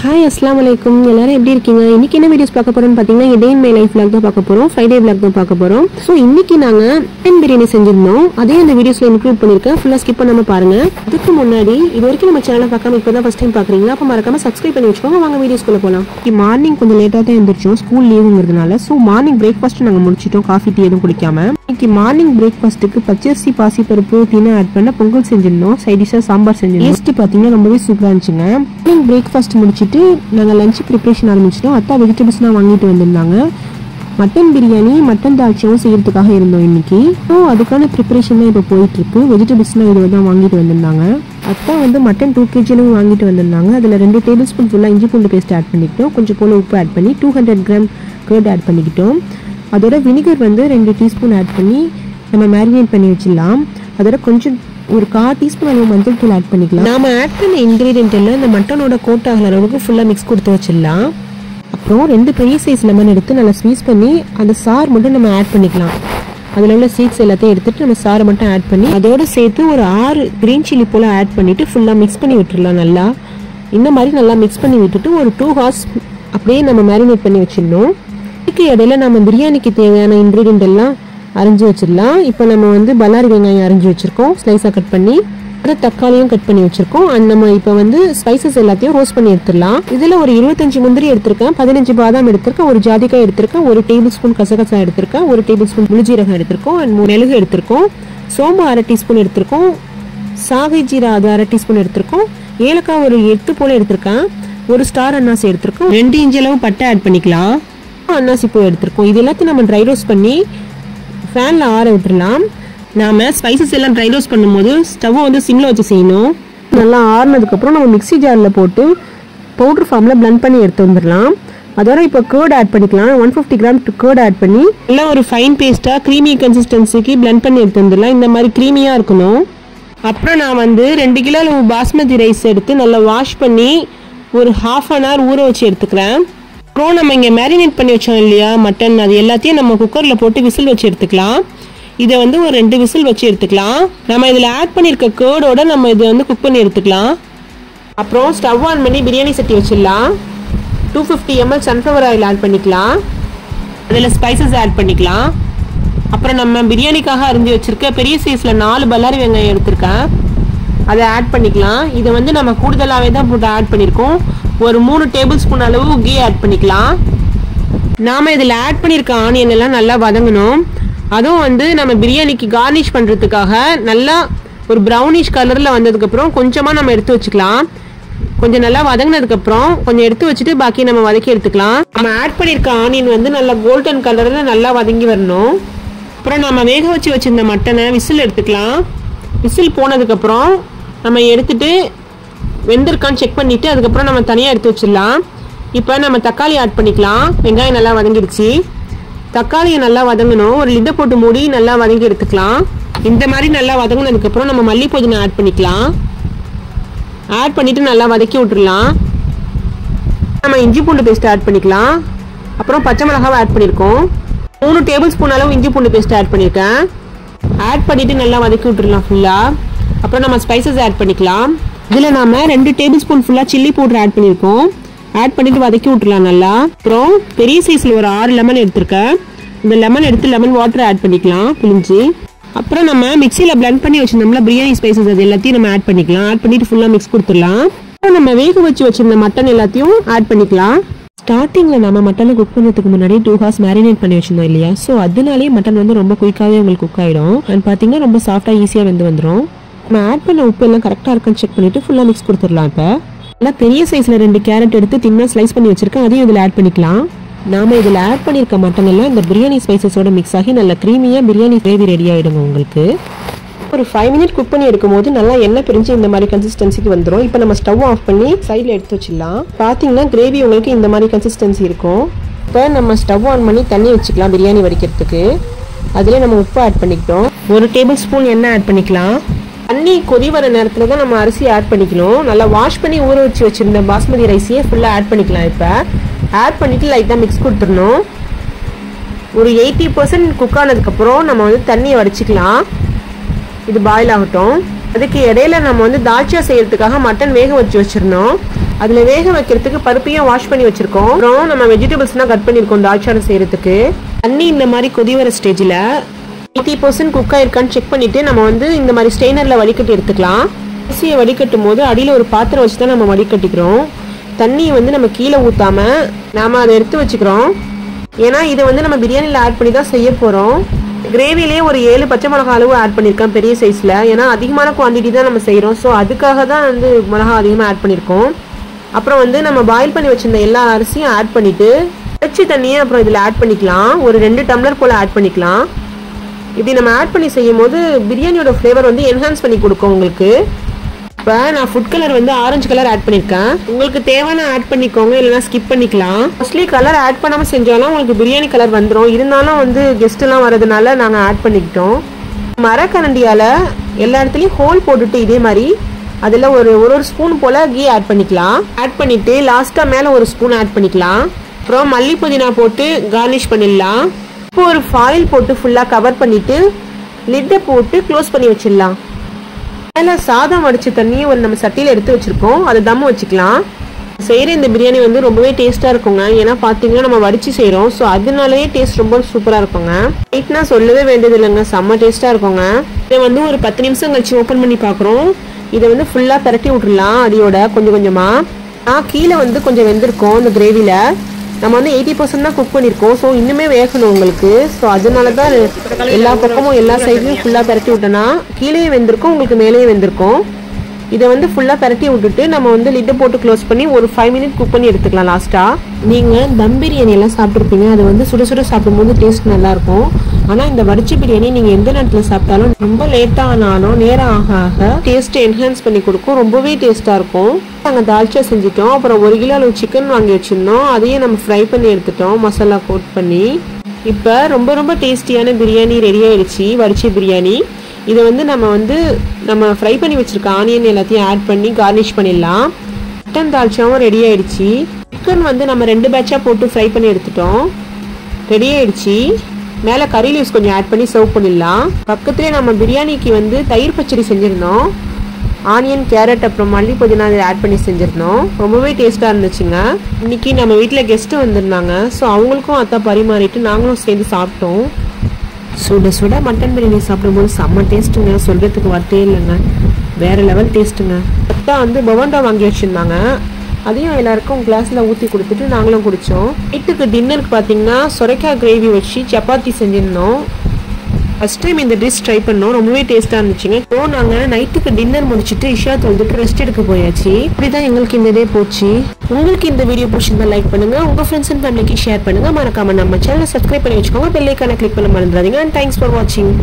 Hi, Assalamu alaikum. எல்லாரும் எப்படி இருக்கீங்க? இன்னைக்கு என்ன வீடியோஸ் பார்க்க போறோம்னு பாத்தீங்கன்னா டே இன் மை லைஃப் vlog தான் பார்க்க போறோம். ஃப்ரைடே vlog தான் பார்க்க போறோம். சோ இன்னைக்கு நாங்க மட்டன் பிரியாணி செஞ்சிருந்தோம். அதே அந்த வீடியோஸ்ல இன்க்ளூட் பண்ணிருக்கேன். ஃபுல்லா ஸ்கிப் பண்ணாம பாருங்க. அதுக்கு முன்னாடி இதுவரைக்கும் நம்ம சேனலை பார்க்காம இப்பதான் ஃபர்ஸ்ட் டைம் பாக்குறீங்களா? அப்ப மறக்காம சப்ஸ்கிரைப் பண்ணி வச்சுக்கோங்க. வாங்க வீடியோஸ்க்குள்ள போலாம். இன்னைக்கு மார்னிங் கொஞ்சம் லேட்டா தான் எந்திரிச்சோம். ஸ்கூல் லீவுங்கிறதுனால. சோ மார்னிங் பிரேக்ஃபாஸ்ட் நாங்க முடிச்சிட்டோம். காஃபி டீ எதுவும் குடிக்காம. இன்னைக்கு மார்னிங் பிரேக்ஃபாஸ்ட்டுக்கு பச்சரிசி பாசிப்பருப்பு தீனா ஆட் பண்ண பொங்கல் செஞ்சிருந்தோம். சைட் டிஷ்ஷா சாம்பார் செஞ்சிருந்தோம். டேஸ்ட் பாத்தீங்கன்னா ரொம்பவே சூப்பரா இருந்துச்சுங்க. மார்னிங் பிரேக்ஃபாஸ்ட் முடிச்சிட்டு நாங்க லஞ்ச் ப்ரிப்பரேஷன் ஆரம்பிச்சிட்டோம். அத்தா வெஜிடபிள்ஸ்லாம் வாங்கிட்டு வந்திருந்தாங்க. மட்டன் பிரியாணி மட்டன் தால்ச்சியாவும் செய்யறதுக்காக இருந்தோம் இன்னைக்கு. ஸோ அதுக்கான ப்ரிப்பரேஷன் தான் இப்போ போயிட்டு இருக்கு. வெஜிடபிள்ஸ்லாம் இதை தான் வாங்கிட்டு வந்திருந்தாங்க. அத்தா வந்து மட்டன் 2 kg வாங்கிட்டு வந்திருந்தாங்க. அதில் 2 டேபிள் ஸ்பூன் ஃபுல்லாக இஞ்சி பூண்டு பேஸ்ட் ஆட் பண்ணிக்கிட்டோம். கொஞ்சம் போல உப்பு ஆட் பண்ணி 200 கிராம் கர்ட் ஆட் பண்ணிக்கிட்டோம். அதோட வினிகர் வந்து 2 டீஸ்பூன் ஆட் பண்ணி நம்ம மேரினேட் பண்ணி வச்சிடலாம். அதோட கொஞ்சம் ஒரு 1/4 டீஸ்பூன் அளவு மஞ்சள் தூள் ஆட் பண்ணிக்கலாம். நாம ஆட் பண்ண இன்கிரீடியன்ட் எல்லாம் இந்த மட்டனோட கோட் ஆகிற அளவுக்கு ஃபுல்லாக மிக்ஸ் கொடுத்து வச்சிடலாம். அப்புறம் 2 பெரிய சைஸ் லெமன் எடுத்து நல்லா ஸ்வீஸ் பண்ணி அந்த சாறு மட்டும் நம்ம ஆட் பண்ணிக்கலாம். அதில் உள்ள சீட்ஸ் எல்லாத்தையும் எடுத்துட்டு நம்ம சாறை மட்டும் ஆட் பண்ணி அதோட சேர்த்து ஒரு 6 கிரீன் சில்லி போல் ஆட் பண்ணிட்டு ஃபுல்லாக மிக்ஸ் பண்ணி விட்டுடலாம். நல்லா இந்த மாதிரி நல்லா மிக்ஸ் பண்ணி விட்டுட்டு ஒரு 2 hours அப்படியே நம்ம மேரினேட் பண்ணி வச்சிடணும். இதுக்கு இடையில நம்ம பிரியாணிக்கு தேவையான இன்கிரீடியன்ட் எல்லாம் அரைஞ்சி வச்சிடலாம். இப்போ நம்ம வந்து பல்லாரி வெங்காயம் அரைஞ்சி வச்சிருக்கோம். ஸ்லைஸாக கட் பண்ணி தக்காளியும் கட் பண்ணி வச்சிருக்கோம். அண்ட் நம்ம இப்போ வந்து ஸ்பைசஸ் எல்லாத்தையும் ரோஸ்ட் பண்ணி எடுத்துடலாம். இதில் ஒரு 25 முந்திரி எடுத்திருக்கேன், 15 பாதாம் எடுத்திருக்கேன், ஒரு ஜாதிக்காய் எடுத்திருக்கேன், 1 டேபிள் ஸ்பூன் கசகசா எடுத்திருக்கேன், 1 டேபிள் ஸ்பூன் முழுஜீரகம் எடுத்திருக்கோம், அண்ட் மிளகு எடுத்திருக்கோம், சோம்பு 1/2 டீஸ்பூன் எடுத்திருக்கோம், சாகை ஜீரா அது 1/2 டீஸ்பூன் எடுத்திருக்கோம், ஏலக்காய் ஒரு 8 போல எடுத்திருக்கேன், 1 ஸ்டார் அன்னாசி எடுத்திருக்கோம், 2 இன்ச் அளவு பட்டை ஆட் பண்ணிக்கலாம், அன்னாசி பூ எடுத்திருக்கோம். இது எல்லாத்தையும் நம்ம ட்ரை ரோஸ்ட் பண்ணி ஃபேன்ல ஆற விட்டுறலாம். நாம ஸ்பைசஸ் எல்லாம் ட்ரை ரோஸ்ட் பண்ணும்போது ஸ்டவ் வந்து சிம்ல வச்சு செய்யணும். நல்லா ஆறுனதுக்கப்புறம் நம்ம மிக்ஸி ஜாரில் போட்டு பவுடர் ஃபார்மில் பிளண்ட் பண்ணி எடுத்து வந்துடலாம். அதோட இப்போ கர்ட் ஆட் பண்ணிக்கலாம். 150 கிராம் கர்ட் ஆட் பண்ணி எல்லாம் ஒரு ஃபைன் பேஸ்ட்டாக க்ரீமி கன்சிஸ்டன்சிக்கு பிளண்ட் பண்ணி எடுத்து வந்துடலாம். இந்த மாதிரி க்ரீமியாக இருக்கணும். அப்புறம் நான் வந்து 2 கிலோ பாஸ்மதி ரைஸ் எடுத்து நல்லா வாஷ் பண்ணி ஒரு 1/2 an hour ஊற வச்சு எடுத்துக்கிறேன். அப்புறம் நம்ம இங்கே மேரினேட் பண்ணி வச்சோம் இல்லையா மட்டன், அது எல்லாத்தையும் நம்ம குக்கரில் போட்டு விசில் வச்சு எடுத்துக்கலாம். இதை வந்து ஒரு 2 விசில் வச்சு எடுத்துக்கலாம். நம்ம இதில் ஆட் பண்ணியிருக்க கேர்டோட நம்ம இதை வந்து குக் பண்ணி எடுத்துக்கலாம். அப்புறம் ஸ்டவ் ஆன் பண்ணி பிரியாணி சட்டி வச்சிடலாம். 250 ml சன்ஃப்ளவர் ஆயில் ஆட் பண்ணிக்கலாம். அதில் ஸ்பைசஸ் ஆட் பண்ணிக்கலாம். அப்புறம் நம்ம பிரியாணிக்காக அரிஞ்சு வச்சிருக்க பெரிய சைஸில் 4 பல்லாரி வெங்காயம் எடுத்திருக்கேன், அதை ஆட் பண்ணிக்கலாம். இதை வந்து நம்ம கூடுதலாகவே தான் போட்டு ஆட் பண்ணியிருக்கோம். ஒரு 3 டேபிள் ஸ்பூன் அளவு கீ ஆட் பண்ணிக்கலாம். நாம் இதில் ஆட் பண்ணியிருக்க ஆனியன் எல்லாம் நல்லா வதங்கணும். அதுவும் வந்து நம்ம பிரியாணிக்கு கார்னிஷ் பண்ணுறதுக்காக நல்லா ஒரு ப்ரௌனிஷ் கலரில் வந்ததுக்கப்புறம் கொஞ்சமாக நம்ம எடுத்து வச்சுக்கலாம். கொஞ்சம் நல்லா வதங்கினதுக்கப்புறம் கொஞ்சம் எடுத்து வச்சுட்டு பாக்கி நம்ம வதக்கி எடுத்துக்கலாம். நம்ம ஆட் பண்ணியிருக்க ஆனியன் வந்து நல்லா கோல்டன் கலரில் நல்லா வதங்கி வரணும். அப்புறம் நம்ம வேக வச்சு வச்சுருந்த மட்டனை விசில் எடுத்துக்கலாம். விசில் போனதுக்கப்புறம் நம்ம எடுத்துட்டு வெந்திருக்கான்னு செக் பண்ணிவிட்டு அதுக்கப்புறம் நம்ம தனியாக எடுத்து வச்சிடலாம். இப்போ நம்ம தக்காளி ஆட் பண்ணிக்கலாம். வெங்காயம் நல்லா வதங்கிடுச்சு. தக்காளியை நல்லா வதங்கணும். ஒரு லிட்டை போட்டு மூடி நல்லா வதங்கி எடுத்துக்கலாம். இந்த மாதிரி நல்லா வதங்கினதுக்கப்புறம் நம்ம மல்லி புதினா ஆட் பண்ணிக்கலாம். ஆட் பண்ணிவிட்டு நல்லா வதக்கி விட்டுடலாம். நம்ம இஞ்சி பூண்டு பேஸ்ட் ஆட் பண்ணிக்கலாம். அப்புறம் பச்சை மிளகாவை ஆட் பண்ணியிருக்கோம். 3 டேபிள் ஸ்பூன் அளவு இஞ்சி பூண்டு பேஸ்ட் ஆட் பண்ணியிருக்கேன். ஆட் பண்ணிவிட்டு நல்லா வதக்கி விட்டுடலாம் ஃபுல்லாக. அப்புறம் நம்ம ஸ்பைசஸ் ஆட் பண்ணிக்கலாம். இதில் நாம் 2 டேபிள் ஸ்பூன் ஃபுல்லாக சில்லி பவுடர் ஆட் பண்ணியிருக்கோம். ஆட் பண்ணிவிட்டு வதக்கி விட்டுலாம் நல்லா. அப்புறம் பெரிய சைஸில் ஒரு 6 லெமன் எடுத்திருக்கேன். இந்த லெமன் எடுத்து லெமன் வாட்டர் ஆட் பண்ணிக்கலாம் புளிஞ்சு. அப்புறம் நம்ம மிக்சியில் பிளண்ட் பண்ணி வச்சிருந்தோம்ல பிரியாணி ஸ்பைசஸ், அது எல்லாத்தையும் நம்ம ஆட் பண்ணிக்கலாம். ஆட் பண்ணிவிட்டு ஃபுல்லாக மிக்ஸ் கொடுத்துடலாம். அப்புறம் நம்ம வேக வச்சு வச்சிருந்த மட்டன் எல்லாத்தையும் ஆட் பண்ணிக்கலாம். ஸ்டார்டிங்கில் நம்ம மட்டனை குக் பண்ணுறதுக்கு முன்னாடி 2 hours மேரினேட் பண்ணி வச்சிருந்தோம் இல்லையா, ஸோ அதனாலேயே மட்டன் வந்து ரொம்ப குயிக்காகவே உங்களுக்கு குக் ஆகிடும். அண்ட் பார்த்தீங்கன்னா ரொம்ப சாஃப்டாக ஈஸியாக வெந்து வந்துடும். நம்ம ஆட் பண்ண உப்பு எல்லாம் கரெக்டாக இருக்குன்னு செக் பண்ணிவிட்டு ஃபுல்லாக மிக்ஸ் கொடுத்துடலாம். இப்போ நல்லா பெரிய சைஸில் 2 கேரட் எடுத்து தின்னா ஸ்லைஸ் பண்ணி வச்சிருக்கேன், அதையும் இதில் ஆட் பண்ணிக்கலாம். நாம் இதில் ஆட் பண்ணியிருக்க மட்டன் எல்லாம் இந்த பிரியாணி ஸ்பைசஸோட மிக்ஸ் ஆகி நல்ல க்ரீமியாக பிரியாணி கிரேவி ரெடி ஆகிடுங்க உங்களுக்கு. ஒரு 5 minutes குக் பண்ணி எடுக்கும் போது நல்லா எண்ணெய் பிரிஞ்சு இந்த மாதிரி கன்சிஸ்டன்சிக்கு வந்துடும். இப்போ நம்ம ஸ்டவ் ஆஃப் பண்ணி சைடில் எடுத்து வச்சிடலாம். பார்த்தீங்கன்னா கிரேவி உங்களுக்கு இந்த மாதிரி கன்சிஸ்டன்சி இருக்கும். இப்போ நம்ம ஸ்டவ் ஆன் பண்ணி தண்ணி வச்சுக்கலாம் பிரியாணி வடிக்கிறதுக்கு. அதிலே நம்ம உப்பு ஆட் பண்ணிக்கிட்டோம். 1 டேபிள் ஸ்பூன் எண்ணெய் ஆட் பண்ணிக்கலாம். தண்ணி கொதி வர நேரத்தில் தான் நம்ம அரிசி ஆட் பண்ணிக்கணும். நல்லா வாஷ் பண்ணி ஊற வச்சு வச்சுருந்த பாஸ்மதி ரைஸையே ஃபுல்லாக ஆட் பண்ணிக்கலாம். இப்போ ஆட் பண்ணிவிட்டு லைட்டாக மிக்ஸ் கொடுத்துடணும். ஒரு 80% குக் ஆனதுக்கப்புறம் நம்ம வந்து தண்ணியை வடிச்சிக்கலாம். இது பாயில் ஆகட்டும். அதுக்கு இடையில நம்ம வந்து தால்ச்சா செய்யறதுக்காக மட்டன் வேக வச்சிருந்தோம். அதுல வேக வைக்கிறதுக்கு பருப்பையும் வாஷ் பண்ணி வச்சிருக்கோம். அப்புறம் நம்ம வெஜிடபிள்ஸ்லாம் கட் பண்ணிருக்கோம் தால்ச்சா செய்யறதுக்கு. தண்ணி இந்த மாதிரி கொதி வர ஸ்டேஜ்ல 80% குக் ஆயிருக்கான்னு செக் பண்ணிட்டு நம்ம வந்து இந்த மாதிரி ஸ்டெய்னர்ல வடிகட்டி எடுத்துக்கலாம். அரிசியை வடிகட்டும் போது அடியில ஒரு பாத்திரம் வச்சு தான் நம்ம வடிகட்டிக்கிறோம். தண்ணி வந்து நம்ம கீழே ஊத்தாம நாம அதை எடுத்து வச்சுக்கிறோம். ஏன்னா இதை வந்து நம்ம பிரியாணியில் ஆட் பண்ணி தான் செய்ய போறோம். கிரேவிலே ஒரு 7 பச்சை மிளகா அளவு ஆட் பண்ணியிருக்கேன் பெரிய சைஸ்ல. ஏன்னா அதிகமான குவான்டிட்டி தான் நம்ம செய்யறோம். ஸோ அதுக்காக தான் வந்து மிளகா அதிகமாக ஆட் பண்ணியிருக்கோம். அப்புறம் வந்து நம்ம பாயில் பண்ணி வச்சிருந்த எல்லா அரிசியும் ஆட் பண்ணிட்டு பச்சை தண்ணியை அப்புறம் இதில் ஆட் பண்ணிக்கலாம். ஒரு 2 டம்ளர் போல ஆட் பண்ணிக்கலாம். இப்படி நம்ம ஆட் பண்ணி செய்யும் போது பிரியாணியோட ஃப்ளேவர் வந்து என்ஹான்ஸ் பண்ணி கொடுக்கும் உங்களுக்கு. இப்போ நான் ஃபுட் கலர் வந்து ஆரஞ்சு கலர் ஆட் பண்ணியிருக்கேன். உங்களுக்கு தேவையான ஆட் பண்ணிக்கோங்க, இல்லைனா ஸ்கிப் பண்ணிக்கலாம். மோஸ்ட்லி கலர் ஆட் பண்ணாமல் செஞ்சாலும் உங்களுக்கு பிரியாணி கலர் வந்துடும். இருந்தாலும் வந்து கெஸ்ட்லாம் வரதுனால நாங்கள் ஆட் பண்ணிக்கிட்டோம். மரக்கரண்டியால் எல்லா இடத்துலையும் ஹோல் போட்டுட்டு இதே மாதிரி அதில் ஒரு ஸ்பூன் போல் கீ ஆட் பண்ணிக்கலாம். ஆட் பண்ணிவிட்டு லாஸ்ட்டாக மேலே ஒரு ஸ்பூன் ஆட் பண்ணிக்கலாம். அப்புறம் மல்லி புதினா போட்டு கார்னிஷ் பண்ணிடலாம். இப்போ ஒரு ஃபாயில் போட்டு ஃபுல்லாக கவர் பண்ணிவிட்டு லிட்டை போட்டு க்ளோஸ் பண்ணி வச்சிடலாம். மேலே சாதம் வடித்த தண்ணியை நம்ம சட்டியில் எடுத்து வச்சுருக்கோம். அதை தம் வச்சுக்கலாம். செய்கிற இந்த பிரியாணி வந்து ரொம்பவே டேஸ்ட்டாக இருக்குங்க. ஏன்னா பார்த்தீங்கன்னா நம்ம வடித்து செய்கிறோம். ஸோ அதனாலேயே டேஸ்ட் ரொம்ப சூப்பராக இருக்குங்க. நைட்னா சொல்லவே வேண்டியது இல்லைங்க, செம்ம டேஸ்ட்டாக இருக்குங்க. இதை வந்து ஒரு 10 நிமிஷம் கழிச்சு ஓப்பன் பண்ணி பார்க்குறோம். இதை வந்து ஃபுல்லாக பரட்டி விட்டுடலாம் அடியோட கொஞ்சம் கொஞ்சமாக. கீழே வந்து கொஞ்சம் வெந்திருக்கும் இந்த கிரேவியில். நம்ம வந்து 80% தான் குக் பண்ணியிருக்கோம். ஸோ இன்னுமே வேகணும் உங்களுக்கு. ஸோ அதனால தான் எல்லா பக்கமும் எல்லா சைட்லையும் ஃபுல்லாக பரட்டி விட்டோன்னா கீழே வெந்திருக்கும், உங்களுக்கு மேலேயே வெந்திருக்கும். இதை வந்து ஃபுல்லாக பரட்டி விட்டுட்டு நம்ம வந்து லிட்டை போட்டு க்ளோஸ் பண்ணி ஒரு 5 மினிட் குக் பண்ணி எடுத்துக்கலாம். லாஸ்ட்டாக நீங்கள் தம் பிரியாணி எல்லாம் சாப்பிட்ருப்பீங்க. அது வந்து சுட சுட சாப்பிடும்போது டேஸ்ட் நல்லாயிருக்கும். ஆனால் இந்த வடிச்ச பிரியாணி நீங்கள் எந்த நேரத்தில் சாப்பிட்டாலும் ரொம்ப லேட்டாக ஆனாலும் நேரம் ஆக ஆக டேஸ்ட்டை என்ஹான்ஸ் பண்ணி கொடுக்கும். ரொம்பவே டேஸ்ட்டாக இருக்கும். நாங்கள் தால்ச்சா செஞ்சுட்டோம். அப்புறம் 1 கிலோ அளவு சிக்கன் வாங்கி வச்சுருந்தோம். அதையும் நம்ம ஃப்ரை பண்ணி எடுத்துட்டோம் மசாலா கோட் பண்ணி. இப்போ ரொம்ப டேஸ்டியான பிரியாணி ரெடி ஆயிடுச்சு, வடிச்ச பிரியாணி. இதை வந்து நம்ம ஃப்ரை பண்ணி வச்சுருக்க ஆனியன் எல்லாத்தையும் ஆட் பண்ணி கார்னிஷ் பண்ணிடலாம். மட்டன் தால்ச்சாவும் ரெடி ஆயிடுச்சு. சிக்கன் வந்து நம்ம 2 பேட்சாக போட்டு ஃப்ரை பண்ணி எடுத்துட்டோம். ரெடி ஆயிடுச்சு. மேலே கறி லீவ்ஸ் கொஞ்சம் ஆட் பண்ணி சர்வ் பண்ணிடலாம். பக்கத்துலேயே நம்ம பிரியாணிக்கு வந்து தயிர் பச்சடி செஞ்சுருந்தோம். ஆனியன், கேரட், அப்புறம் மல்லி புதினா அதை ஆட் பண்ணி செஞ்சுருந்தோம். ரொம்பவே டேஸ்ட்டாக இருந்துச்சுங்க. இன்னைக்கு நம்ம வீட்டில் கெஸ்ட்டு வந்திருந்தாங்க. ஸோ அவங்களுக்கும் அதான் பரிமாறிட்டு நாங்களும் சேர்ந்து சாப்பிட்டோம். சுட சுட மட்டன் பிரியாணி சாப்பிடும்போது செம்ம டேஸ்ட்டுங்க. சொல்கிறதுக்கு வார்த்தையே இல்லைங்க, வேறு லெவல் டேஸ்ட்டுங்க. அதான் வந்து பவண்டா வாங்கி வச்சுருந்தாங்க. அதையும் எல்லாருக்கும் கிளாஸில் ஊற்றி கொடுத்துட்டு நாங்களும் குடித்தோம். நைட்டுக்கு டின்னருக்கு பார்த்தீங்கன்னா சொரைக்காய் கிரேவி வச்சு சப்பாத்தி செஞ்சுருந்தோம். ஃபர்ஸ்ட் டைம் இந்த டிஷ் ட்ரை பண்ணோம். ரொம்பவே டேஸ்ட்டாக இருந்துச்சுங்க. ஸோ நாங்கள் நைட்டுக்கு டின்னர் முடிச்சுட்டு இஷா தொழுதுட்டு ரெஸ்ட் எடுக்க போயாச்சு. இப்படி தான் எங்களுக்கு இந்த டே போச்சு. உங்களுக்கு இந்த வீடியோ பிடிச்சிருந்தா லைக் பண்ணுங்க, உங்கள் ஃப்ரெண்ட்ஸ் அண்ட் ஃபேமிலிக்கு ஷேர் பண்ணுங்க. மறக்காம நம்ம சேனலை சப்ஸ்கிரைப் பண்ணி வச்சுக்கோங்க. பெல் ஐகானை கிளிக் பண்ண மறந்துடாதீங்க. அண்ட் தேங்க்ஸ் ஃபார் வாட்சிங்.